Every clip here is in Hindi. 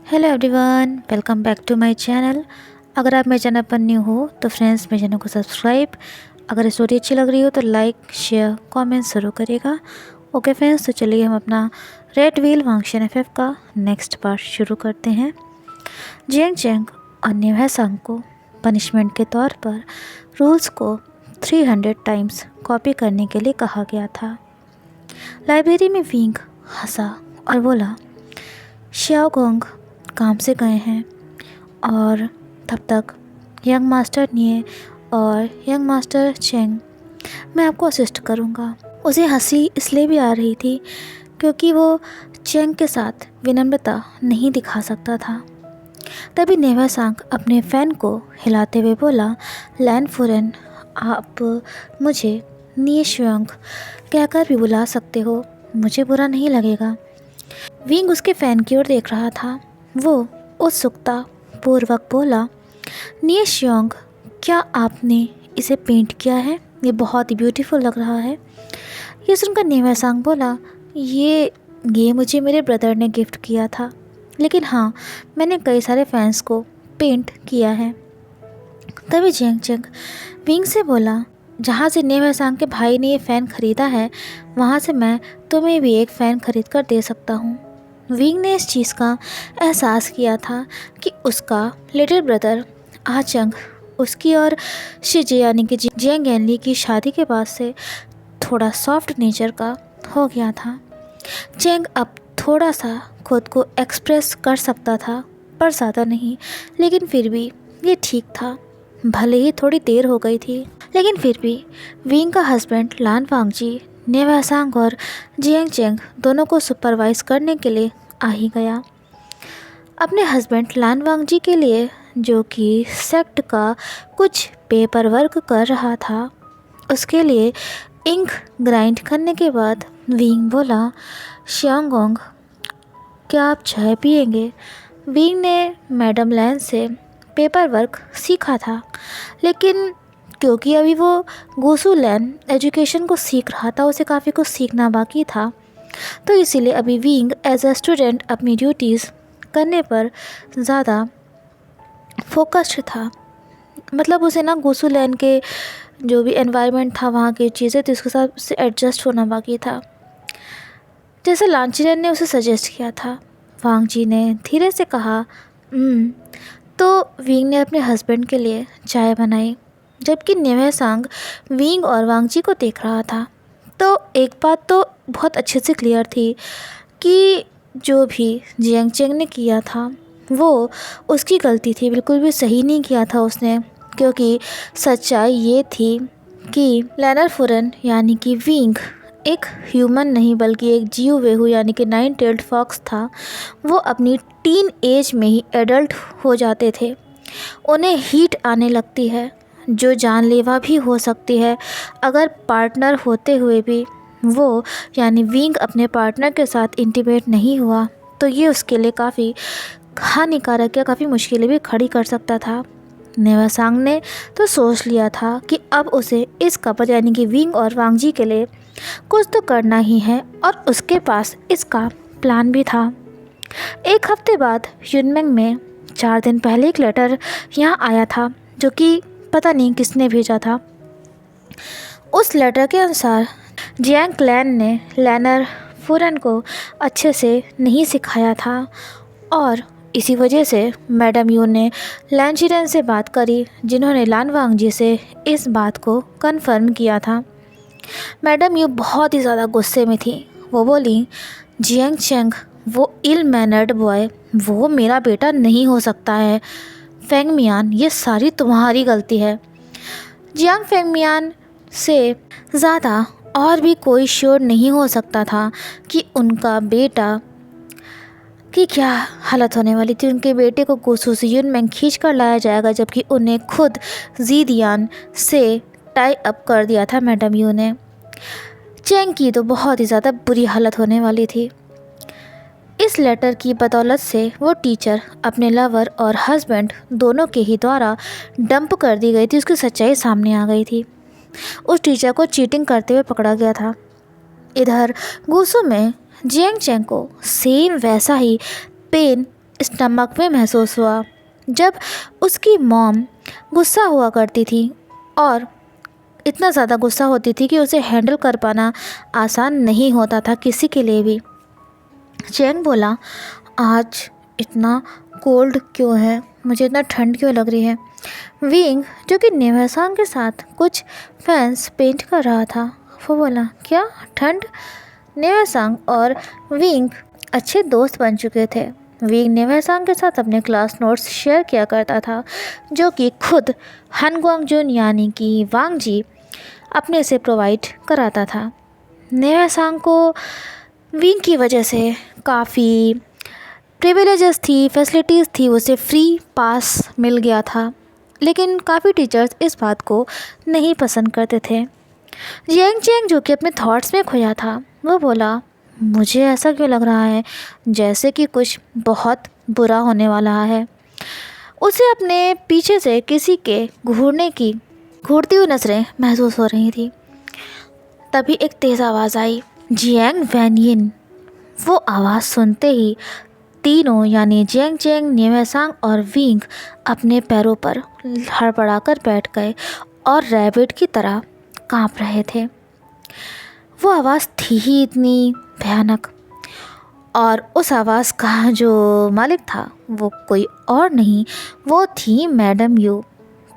Hello everyone, welcome back to my channel. अगर आप मेरे चैनल पर न्यू हो तो फ्रेंड्स मेरे चैनल को सब्सक्राइब। अगर स्टोरी अच्छी लग रही हो तो लाइक शेयर कमेंट ज़रूर करिएगा। ओके फ्रेंड्स, तो चलिए हम अपना रेड व्हील वांगशन एफएफ का नेक्स्ट पार्ट शुरू करते हैं। जियांग चेंग और न्योहे सांग को पनिशमेंट के तौर पर रूल्स को 300 टाइम्स कॉपी करने के लिए कहा गया था। लाइब्रेरी में विंग हंसा और बोला, श्याओगोंग काम से गए हैं और तब तक यंग मास्टर निये और यंग मास्टर चेंग मैं आपको असिस्ट करूंगा। उसे हंसी इसलिए भी आ रही थी क्योंकि वो चेंग के साथ विनम्रता नहीं दिखा सकता था। तभी न्योहे सांग अपने फ़ैन को हिलाते हुए बोला, लैन फुरेन, आप मुझे निये शुयांग कहकर भी बुला सकते हो, मुझे बुरा नहीं लगेगा। विंग उसके फ़ैन की ओर देख रहा था। वो उत्सुकता पूर्वक बोला, निये शुयांग, क्या आपने इसे पेंट किया है? ये बहुत ही ब्यूटीफुल लग रहा है। ये सुनकर न्योहे सांग बोला, ये मुझे मेरे ब्रदर ने गिफ्ट किया था, लेकिन हाँ, मैंने कई सारे फैंस को पेंट किया है। तभी जियांग चेंग विंग से बोला, जहाँ से न्योहे सांग के भाई ने ये फ़ैन ख़रीदा है वहाँ से मैं तुम्हें भी एक फ़ैन ख़रीद कर दे सकता हूँ। विंग ने इस चीज़ का एहसास किया था कि उसका लिटिल ब्रदर आचंग उसकी और शिजे यानी कि जियांग एनली की शादी के बाद से थोड़ा सॉफ्ट नेचर का हो गया था। चेंग अब थोड़ा सा खुद को एक्सप्रेस कर सकता था, पर ज़्यादा नहीं, लेकिन फिर भी ये ठीक था। भले ही थोड़ी देर हो गई थी, लेकिन फिर भी विंग का हस्बैंड लान वांगजी न्योहे सांग और जियांग चेंग दोनों को सुपरवाइज करने के लिए आ ही गया। अपने हस्बैंड लान वांगजी के लिए, जो कि सेक्ट का कुछ पेपर वर्क कर रहा था, उसके लिए इंक ग्राइंड करने के बाद विंग बोला, श्यांगोंग, क्या आप चाय पिएंगे? विंग ने मैडम लैन से पेपर वर्क सीखा था, लेकिन क्योंकि अभी वो गुसु लैन एजुकेशन को सीख रहा था, उसे काफ़ी कुछ सीखना बाकी था, तो इसीलिए अभी विंग एज अ स्टूडेंट अपनी ड्यूटीज़ करने पर ज़्यादा फोकस्ड था। मतलब उसे ना गुसु लैन के जो भी एनवायरनमेंट था, वहाँ की चीज़ें थी, उसके साथ से एडजस्ट होना बाकी था, जैसे लांचीरन ने उसे सजेस्ट किया था। वांग जी ने धीरे से कहा, तो विंग ने अपने हस्बैंड के लिए चाय बनाई, जबकि न्योहे सांग विंग और वांग जी को देख रहा था। तो एक बात तो बहुत अच्छे से क्लियर थी कि जो भी जियांग चेंग ने किया था वो उसकी गलती थी, बिल्कुल भी सही नहीं किया था उसने, क्योंकि सच्चाई ये थी कि लैनर फुरेन यानी कि विंग एक ह्यूमन नहीं बल्कि एक जीव वेहू यानी कि 9-tailed फॉक्स था। वो अपनी टीन एज में ही एडल्ट हो जाते थे। उन्हें हीट आने लगती है जो जानलेवा भी हो सकती है। अगर पार्टनर होते हुए भी वो यानी विंग अपने पार्टनर के साथ इंटीमेट नहीं हुआ तो ये उसके लिए काफ़ी हानिकारक या काफ़ी मुश्किलें भी खड़ी कर सकता था। न्योहे सांग ने तो सोच लिया था कि अब उसे इस कपल यानी कि विंग और वांग जी के लिए कुछ तो करना ही है, और उसके पास इसका प्लान भी था। एक हफ्ते बाद युनमेंग में 4 दिन पहले एक लेटर यहाँ आया था, जो कि पता नहीं किसने भेजा था। उस लेटर के अनुसार जियांग क्लैन ने लैनर फुरेन को अच्छे से नहीं सिखाया था, और इसी वजह से मैडम यू ने लांचीरन से बात करी, जिन्होंने लान वांगजी से इस बात को कन्फर्म किया था। मैडम यू बहुत ही ज़्यादा गुस्से में थी। वो बोली, जियांग चेंग वो इल मैनर्ड बॉय, वो मेरा बेटा नहीं हो सकता है। फेंग मियान, ये सारी तुम्हारी गलती है। जियांग फेंग मियान से ज़्यादा और भी कोई श्योर नहीं हो सकता था कि उनका बेटा की क्या हालत होने वाली थी। उनके बेटे को गुसु से युनमेंग खींच कर लाया जाएगा, जबकि उन्हें खुद जीदियान से टाई अप कर दिया था मैडम यू ने। चेंग की तो बहुत ही ज़्यादा बुरी हालत होने वाली थी। इस लेटर की बदौलत से वो टीचर अपने लवर और हस्बैंड दोनों के ही द्वारा डंप कर दी गई थी, उसकी सच्चाई सामने आ गई थी। उस टीचर को चीटिंग करते हुए पकड़ा गया था। इधर गुसु में जियांग चेंग को सेम वैसा ही पेन स्टमक में महसूस हुआ। जब उसकी मॉम गुस्सा हुआ करती थी और इतना ज़्यादा गुस्सा होती थी कि उसे हैंडल कर पाना आसान नहीं होता था किसी के लिए भी। चैंग बोला, आज इतना कोल्ड क्यों है, मुझे इतना ठंड क्यों लग रही है। विंग, जो कि नेवासांग के साथ कुछ फैंस पेंट कर रहा था, वो बोला, क्या ठंड। नेवासांग और विंग अच्छे दोस्त बन चुके थे। विंग नेवासांग के साथ अपने क्लास नोट्स शेयर किया करता था, जो कि खुद हन ग्वांगजुन यानी कि वांग जी अपने से प्रोवाइड कराता था। नेवासांग को विंग की वजह से काफ़ी प्रिविलेजेस थी, फैसिलिटीज़ थी, उसे फ्री पास मिल गया था। लेकिन काफ़ी टीचर्स इस बात को नहीं पसंद करते थे। जियांग चैंग, जो कि अपने थॉट्स में खोया था, वो बोला, मुझे ऐसा क्यों लग रहा है जैसे कि कुछ बहुत बुरा होने वाला है। उसे अपने पीछे से किसी के घूरती हुई नज़रें महसूस हो रही थी। तभी एक तेज़ आवाज़ आई, जियांग वैनयिन। वो आवाज़ सुनते ही तीनों यानी जियांग चैंग, नेवासांग और विंग अपने पैरों पर हड़बड़ाकर बैठ गए और रैबिट की तरह कांप रहे थे। वो आवाज़ थी ही इतनी भयानक, और उस आवाज़ का जो मालिक था वो कोई और नहीं, वो थी मैडम यू।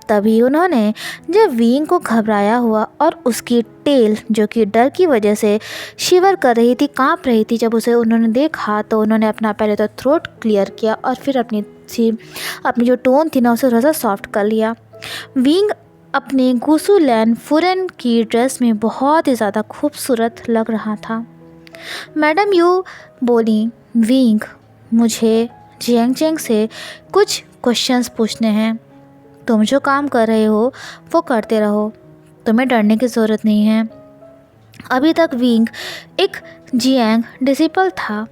तभी उन्होंने, जब विंग को घबराया हुआ और उसकी टेल जो कि डर की वजह से शिवर कर रही थी, कांप रही थी, जब उसे उन्होंने देखा तो उन्होंने अपना पहले तो थ्रोट क्लियर किया और फिर अपनी जो टोन थी ना, उसे थोड़ा सा सॉफ्ट कर लिया। विंग अपने गुसु लैन फुरेन की ड्रेस में बहुत ही ज़्यादा खूबसूरत लग रहा था। मैडम यू बोली, विंग, मुझे जियांग चैंग से कुछ क्वेश्चंस पूछने हैं। तुम जो काम कर रहे हो वो करते रहो, तुम्हें डरने की ज़रूरत नहीं है। अभी तक विंग एक जियांग डिसिपल था,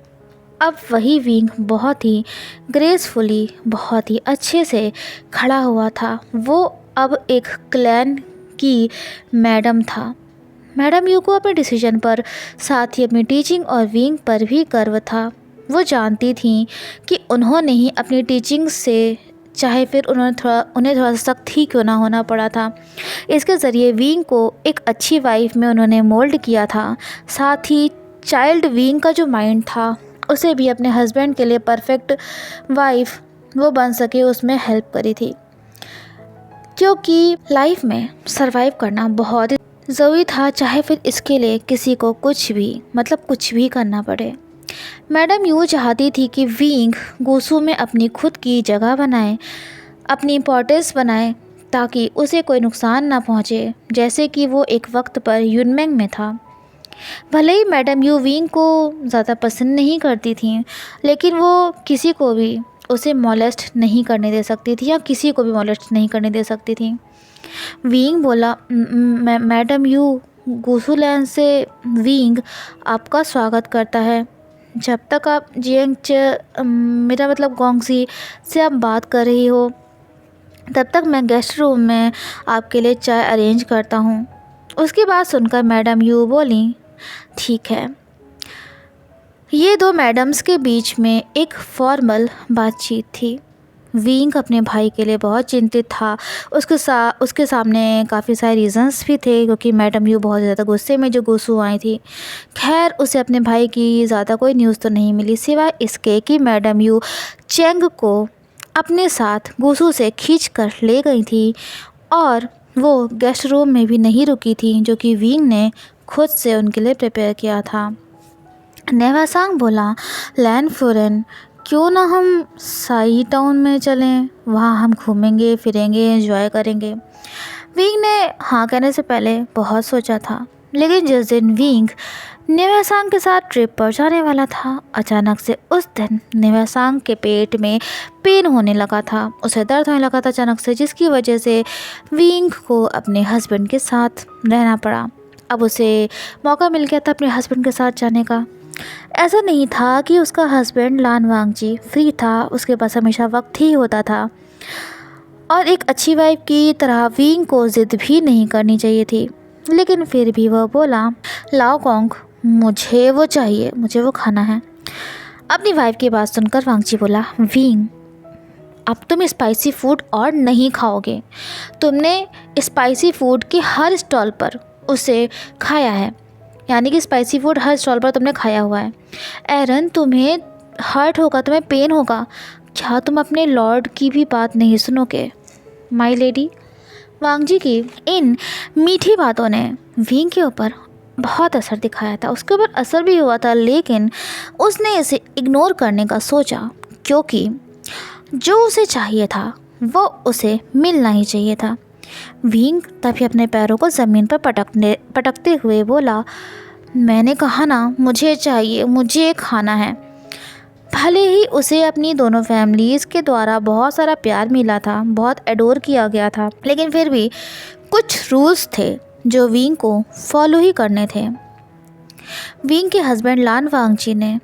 अब वही विंग बहुत ही ग्रेसफुली, बहुत ही अच्छे से खड़ा हुआ था। वो अब एक क्लैन की मैडम था। मैडम यू को अपने डिसीजन पर, साथ ही अपनी टीचिंग और विंग पर भी गर्व था। वो जानती थी कि उन्होंने ही अपनी टीचिंग से, चाहे फिर उन्हें थोड़ा सख्त ही क्यों ना होना पड़ा था, इसके ज़रिए विंग को एक अच्छी वाइफ में उन्होंने मोल्ड किया था। साथ ही चाइल्ड विंग का जो माइंड था, उसे भी अपने हस्बैंड के लिए परफेक्ट वाइफ वो बन सके, उसमें हेल्प करी थी। क्योंकि लाइफ में सरवाइव करना बहुत ज़रूरी था, चाहे फिर इसके लिए किसी को कुछ भी करना पड़े। मैडम यू चाहती थी कि विंग गुसु में अपनी खुद की जगह बनाए, अपनी इम्पोर्टेंस बनाए, ताकि उसे कोई नुकसान ना पहुँचे, जैसे कि वो एक वक्त पर यूनमेंग में था। भले ही मैडम यू विंग को ज़्यादा पसंद नहीं करती थी, लेकिन वो किसी को भी उसे मॉलेस्ट नहीं करने दे सकती थी, या किसी को भी मॉलेस्ट नहीं करने दे सकती थी। विंग बोला, मैडम यू, गुसु लैंड से विंग आपका स्वागत करता है। जब तक आप मेरा मतलब गोंगजी से आप बात कर रही हो, तब तक मैं गेस्ट रूम में आपके लिए चाय अरेंज करता हूँ। उसकी बात सुनकर मैडम यू बोली, ठीक है। ये दो मैडम्स के बीच में एक फॉर्मल बातचीत थी। विंग अपने भाई के लिए बहुत चिंतित था। उसके सामने काफ़ी सारे रीज़न्स भी थे, क्योंकि मैडम यू बहुत ज़्यादा गुस्से में जो गुस्सू आई थी। खैर, उसे अपने भाई की ज़्यादा कोई न्यूज़ तो नहीं मिली, सिवाय इसके कि मैडम यू चैंग को अपने साथ गुस्सू से खींच कर ले गई थी, और वो गेस्ट रूम में भी नहीं रुकी थी, जो कि विंग ने खुद से उनके लिए प्रिपेयर किया था। नेवासांग बोला, लैन फुरेन, क्यों ना हम साई टाउन में चलें, वहाँ हम घूमेंगे फिरेंगे, एंजॉय करेंगे। विंग ने हाँ कहने से पहले बहुत सोचा था, लेकिन जिस दिन विंग नेवासांग के साथ ट्रिप पर जाने वाला था, अचानक से उस दिन नेवासांग के पेट में पेन होने लगा था, उसे दर्द होने लगा था अचानक से, जिसकी वजह से विंग को अपने हस्बैंड के साथ रहना पड़ा। अब उसे मौका मिल गया था अपने हस्बैंड के साथ जाने का। ऐसा नहीं था कि उसका हस्बैंड लान वांग जी फ्री था, उसके पास हमेशा वक्त ही होता था, और एक अच्छी वाइफ की तरह विंग को ज़िद भी नहीं करनी चाहिए थी। लेकिन फिर भी वह बोला, लाओ कॉन्ग, मुझे वो चाहिए, मुझे वो खाना है। अपनी वाइफ की बात सुनकर वांगजी बोला, विंग अब तुम स्पाइसी फूड और नहीं खाओगे। तुमने स्पाइसी फूड के हर स्टॉल पर उसे खाया है, यानी कि स्पाइसी फूड हर स्टॉल पर तुमने खाया हुआ है। एरन तुम्हें हर्ट होगा, तुम्हें पेन होगा। क्या तुम अपने लॉर्ड की भी बात नहीं सुनोगे माय लेडी? वांगजी की इन मीठी बातों ने विंग के ऊपर बहुत असर दिखाया था। उसके ऊपर असर भी हुआ था, लेकिन उसने इसे इग्नोर करने का सोचा, क्योंकि जो उसे चाहिए था वो उसे मिलना ही चाहिए था। विंग तभी अपने पैरों को ज़मीन पर पटकते हुए बोला, मैंने कहा ना मुझे चाहिए, मुझे खाना है। भले ही उसे अपनी दोनों फैमिलीज़ के द्वारा बहुत सारा प्यार मिला था, बहुत एडोर किया गया था, लेकिन फिर भी कुछ रूल्स थे जो विंग को फॉलो ही करने थे। विंग के हस्बैंड लान वांगजी ने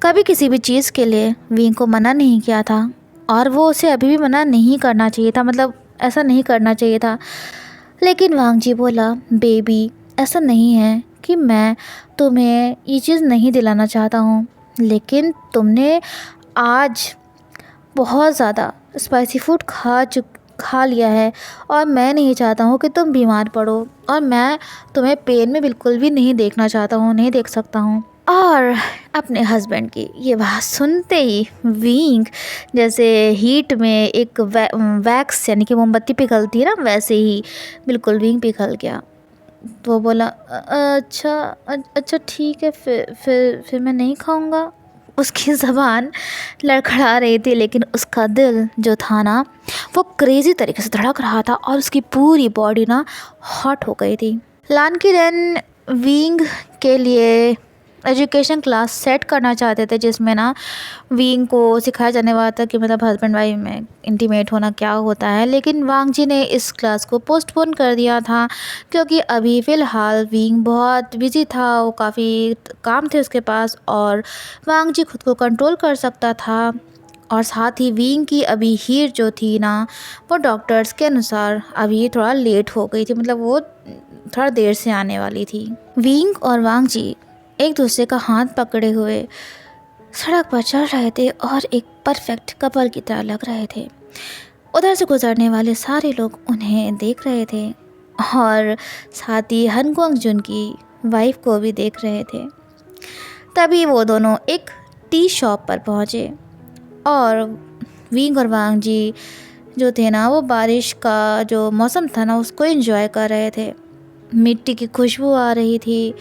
कभी किसी भी चीज़ के लिए विंग को मना नहीं किया था, और वो उसे अभी भी मना नहीं करना चाहिए था, मतलब ऐसा नहीं करना चाहिए था। लेकिन वांगजी बोला, बेबी ऐसा नहीं है कि मैं तुम्हें ये चीज़ नहीं दिलाना चाहता हूँ, लेकिन तुमने आज बहुत ज़्यादा स्पाइसी फूड खा लिया है, और मैं नहीं चाहता हूँ कि तुम बीमार पड़ो, और मैं तुम्हें पेन में बिल्कुल भी नहीं देखना चाहता हूँ, नहीं देख सकता हूँ। और अपने हस्बैंड की ये बात सुनते ही विंग जैसे हीट में एक वैक्स यानी कि मोमबत्ती पिघलती है ना, वैसे ही बिल्कुल विंग पिघल गया। वो बोला, अच्छा ठीक है, फिर मैं नहीं खाऊंगा। उसकी ज़बान लड़खड़ा रही थी, लेकिन उसका दिल जो था ना वो क्रेज़ी तरीके से धड़क रहा था, और उसकी पूरी बॉडी ना हॉट हो गई थी। लान की रेन विंग के लिए एजुकेशन क्लास सेट करना चाहते थे, जिसमें ना विंग को सिखाया जाने वाला था कि मतलब हस्बैंड वाइफ में इंटीमेट होना क्या होता है। लेकिन वांगजी ने इस क्लास को पोस्टपोन कर दिया था, क्योंकि अभी फ़िलहाल विंग बहुत बिजी था, वो काफ़ी काम थे उसके पास, और वांगजी खुद को कंट्रोल कर सकता था। और साथ ही विंग की अभी हीट जो थी ना, वो डॉक्टर्स के अनुसार अभी थोड़ा लेट हो गई थी, मतलब वो थोड़ा देर से आने वाली थी। विंग और वांगजी एक दूसरे का हाथ पकड़े हुए सड़क पर चल रहे थे, और एक परफेक्ट कपल की तरह लग रहे थे। उधर से गुजरने वाले सारे लोग उन्हें देख रहे थे, और साथ ही हनगोंग जुन की वाइफ को भी देख रहे थे। तभी वो दोनों एक टी शॉप पर पहुँचे, और विंग और वांगजी जो थे ना, वो बारिश का जो मौसम था ना उसको एंजॉय कर रहे थे। मिट्टी की खुशबू आ रही थी,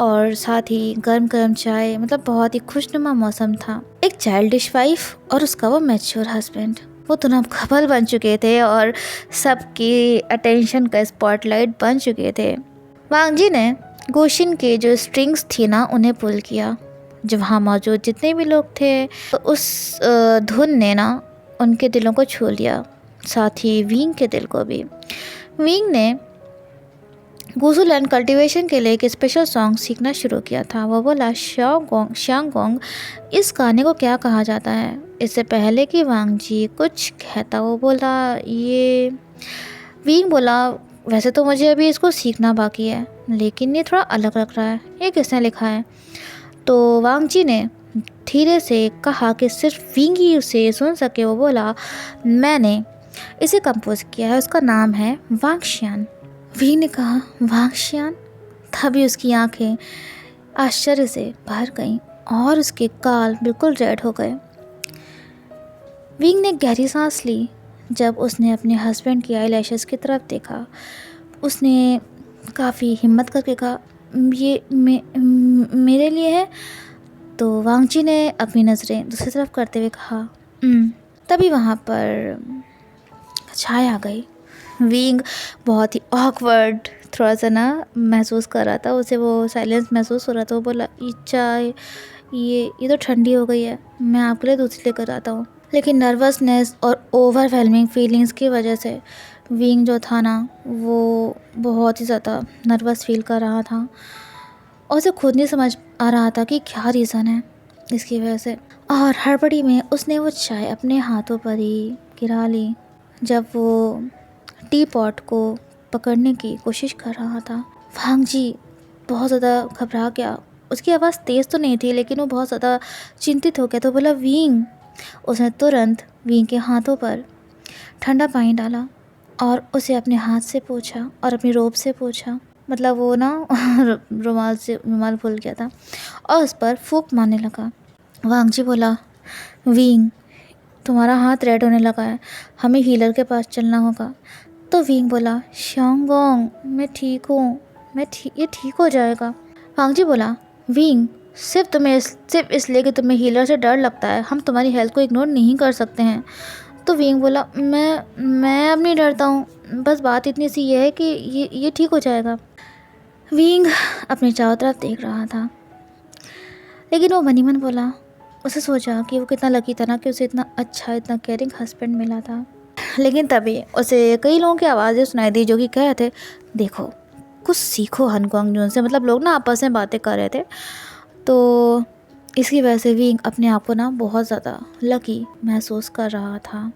और साथ ही गर्म गर्म चाय, मतलब बहुत ही खुशनुमा मौसम था। एक चाइल्डिश वाइफ और उसका वो मैच्योर हस्बैंड, वो दोनों अब कपल बन चुके थे, और सबकी अटेंशन का स्पॉटलाइट बन चुके थे। वांगजी ने गोशिन के जो स्ट्रिंग्स थी ना उन्हें पुल किया। जो वहाँ मौजूद जितने भी लोग थे, तो उस धुन ने ना उनके दिलों को छू लिया, साथ ही विंग के दिल को भी। विंग ने गुजू लैंड कल्टीवेशन के लिए एक स्पेशल सॉन्ग सीखना शुरू किया था। वो बोला, श्यांगोंग इस गाने को क्या कहा जाता है? इससे पहले कि वांगजी कुछ कहता, वो बोला, ये विंग बोला, वैसे तो मुझे अभी इसको सीखना बाकी है, लेकिन ये थोड़ा अलग लग रहा है, ये किसने लिखा है? तो वांगजी ने धीरे से कहा कि सिर्फ विंग ही उसे सुन सके। वो बोला, मैंने इसे कंपोज किया है, उसका नाम है वांगशियान। विंग ने कहा, वांगशियान? तभी उसकी आंखें आश्चर्य से भर गईं, और उसके गाल बिल्कुल रेड हो गए। विंग ने गहरी सांस ली जब उसने अपने हस्बैंड की आईलैशेस की तरफ देखा। उसने काफ़ी हिम्मत करके कहा, ये मेरे लिए है? तो वांगजी ने अपनी नज़रें दूसरी तरफ करते हुए कहा, तभी वहाँ पर छाया आ गई। विंग बहुत ही ऑकवर्ड थोड़ा सा ना महसूस कर रहा था, उसे वो साइलेंस महसूस हो रहा था। वो बोला, ये चाय ये तो ठंडी हो गई है, मैं आपके लिए दूसरी लेकर आता हूँ। लेकिन नर्वसनेस और ओवरवेलमिंग फीलिंग्स की वजह से विंग जो था ना वो बहुत ही ज़्यादा नर्वस फील कर रहा था, और उसे खुद नहीं समझ आ रहा था कि क्या रीज़न है इसकी वजह से। और हड़बड़ी में उसने वो चाय अपने हाथों पर ही गिरा ली। जब वो टी पॉट को पकड़ने की कोशिश कर रहा था, वांगजी बहुत ज़्यादा घबरा गया। उसकी आवाज़ तेज़ तो नहीं थी, लेकिन वो बहुत ज़्यादा चिंतित हो गया, तो बोला विंग। उसने तुरंत विंग के हाथों पर ठंडा पानी डाला और उसे अपने हाथ से पोंछा और अपनी रोब से पोंछा, मतलब वो ना रुमाल भूल गया था, और उस पर फूंक मारने लगा। वांगजी बोला, विंग तुम्हारा हाथ रेड होने लगा है, हमें हीलर के पास चलना होगा। तो विंग बोला, शाओगोंग मैं ठीक हूँ, ये ठीक हो जाएगा। वांगजी बोला, विंग सिर्फ इसलिए कि तुम्हें हीलर से डर लगता है, हम तुम्हारी हेल्थ को इग्नोर नहीं कर सकते हैं। तो विंग बोला, मैं अब नहीं डरता हूँ, बस बात इतनी सी ये है कि ये ठीक हो जाएगा। विंग अपने चारों तरफ देख रहा था, लेकिन वो मन ही मन बोला, उसे सोचा कि वो कितना लकी था ना कि उसे इतना अच्छा, इतना केयरिंग हस्बैंड मिला था। लेकिन तभी उसे कई लोगों की आवाज़ें सुनाई दी जो कि कह रहे थे, देखो कुछ सीखो हानगॉन्ग जून से, मतलब लोग ना आपस में बातें कर रहे थे। तो इसकी वजह से विंग अपने आप को ना बहुत ज़्यादा लकी महसूस कर रहा था।